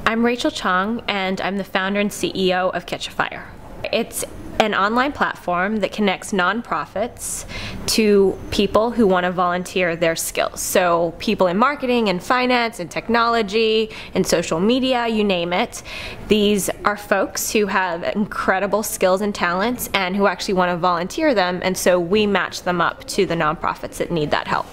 I'm Rachael Chong, and I'm the founder and CEO of Catchafire. It's an online platform that connects nonprofits to people who want to volunteer their skills. So people in marketing and finance and technology and social media, you name it. These are folks who have incredible skills and talents and who actually want to volunteer them, and so we match them up to the nonprofits that need that help.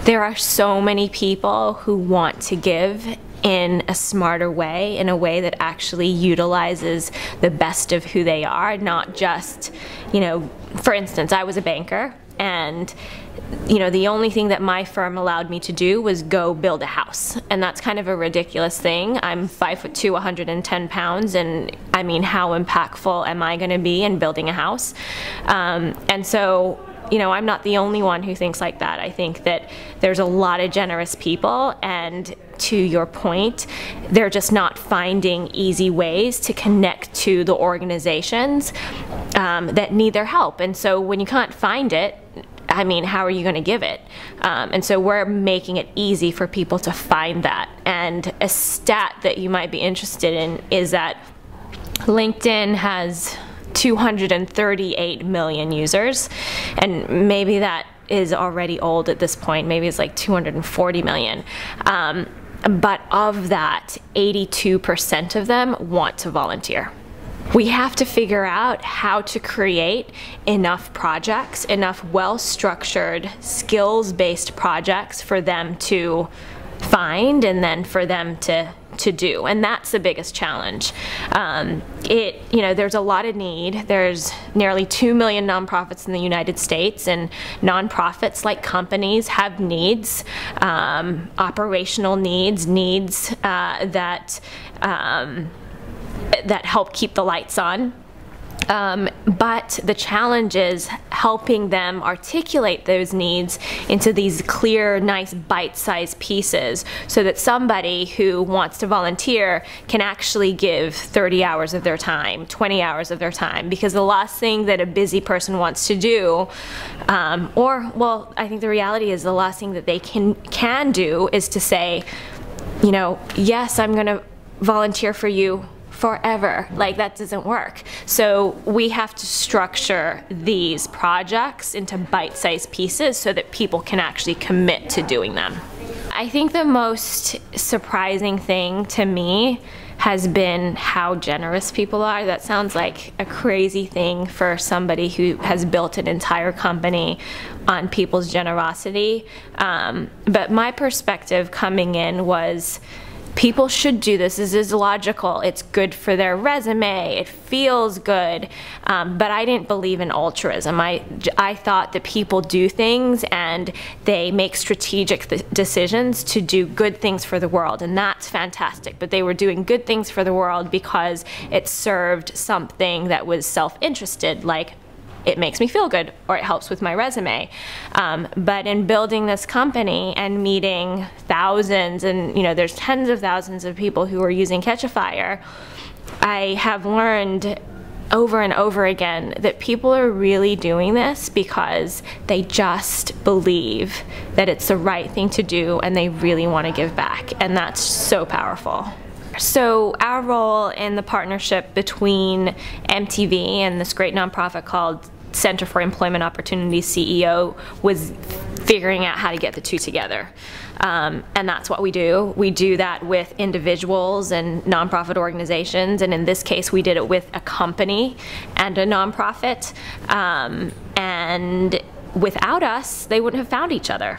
There are so many people who want to give in a smarter way, in a way that actually utilizes the best of who they are, not just, for instance, I was a banker, and the only thing that my firm allowed me to do was go build a house. And that's kind of a ridiculous thing. I'm 5'2", 110 pounds, and I mean, how impactful am I gonna be in building a house? And so, I'm not the only one who thinks like that. I think that there's a lot of generous people, and to your point, they're just not finding easy ways to connect to the organizations that need their help. And so when you can't find it, I mean, how are you going to give it? And so we're making it easy for people to find that. And a stat that you might be interested in is that LinkedIn has 238 million users, and maybe that is already old at this point. Maybe it's like 240 million. But of that, 82% of them want to volunteer. We have to figure out how to create enough projects, enough well-structured, skills-based projects for them to find and then for them to do, and that's the biggest challenge. There's a lot of need. There's nearly 2 million nonprofits in the United States, and nonprofits, like companies, have needs, operational needs that help keep the lights on. But the challenge is helping them articulate those needs into these clear, nice, bite-sized pieces so that somebody who wants to volunteer can actually give 30 hours of their time, 20 hours of their time, because the last thing that a busy person wants to do, I think the reality is the last thing that they can do is to say, yes, I'm gonna volunteer for you forever. Like, that doesn't work. So we have to structure these projects into bite-sized pieces so that people can actually commit to doing them. I think the most surprising thing to me has been how generous people are. That sounds like a crazy thing for somebody who has built an entire company on people's generosity. But my perspective coming in was, people should do this. This is logical. It's good for their resume. It feels good. But I didn't believe in altruism. I thought that people do things and they make strategic decisions to do good things for the world, and that's fantastic. But they were doing good things for the world because it served something that was self-interested, like it makes me feel good, or it helps with my resume. But in building this company and meeting thousands, and there's tens of thousands of people who are using Catchafire, I have learned over and over again that people are really doing this because they just believe that it's the right thing to do and they really want to give back, and that's so powerful. So our role in the partnership between MTV and this great nonprofit called Center for Employment Opportunities, CEO, was figuring out how to get the two together. And that's what we do. We do that with individuals and nonprofit organizations, and in this case we did it with a company and a nonprofit. And without us, they wouldn't have found each other.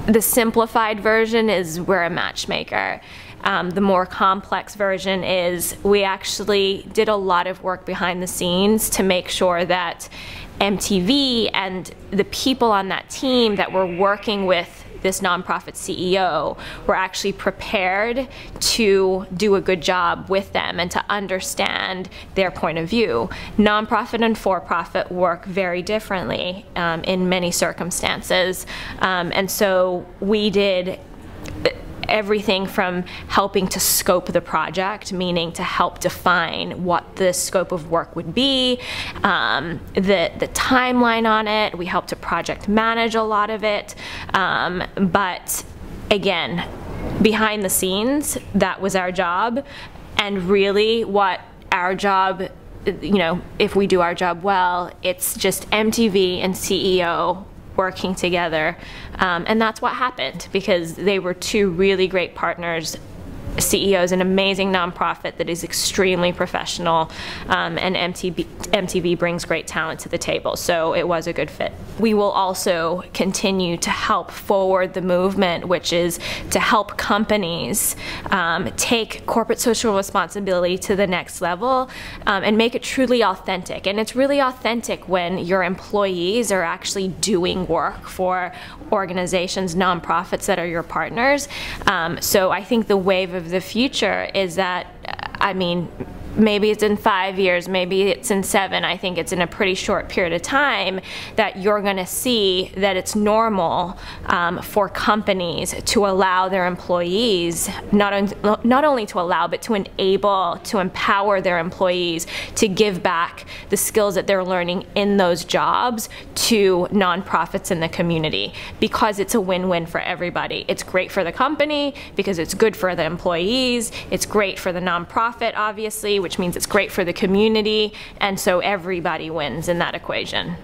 The simplified version is we're a matchmaker. The more complex version is we actually did a lot of work behind the scenes to make sure that MTV and the people on that team that were working with this nonprofit CEO were actually prepared to do a good job with them and to understand their point of view. Nonprofit and for-profit work very differently in many circumstances, and so we did everything from helping to scope the project, meaning to help define what the scope of work would be, the timeline on it. We helped to project manage a lot of it, but again, behind the scenes, that was our job. And really what our job, you know, if we do our job well, it's just MTV and CEO working together. And that's what happened, because they were two really great partners. CEO is an amazing nonprofit that is extremely professional, and MTV brings great talent to the table, so it was a good fit. We will also continue to help forward the movement, which is to help companies take corporate social responsibility to the next level, and make it truly authentic. And it's really authentic when your employees are actually doing work for organizations, nonprofits that are your partners. So I think the wave of the future is that, I mean, maybe it's in 5 years, maybe it's in 7, I think it's in a pretty short period of time that you're going to see that it's normal for companies to allow their employees, not only to allow, but to enable, to empower their employees to give back the skills that they're learning in those jobs to nonprofits in the community, because it's a win-win for everybody. It's great for the company because it's good for the employees, it's great for the nonprofit, obviously, which means it's great for the community, and so everybody wins in that equation.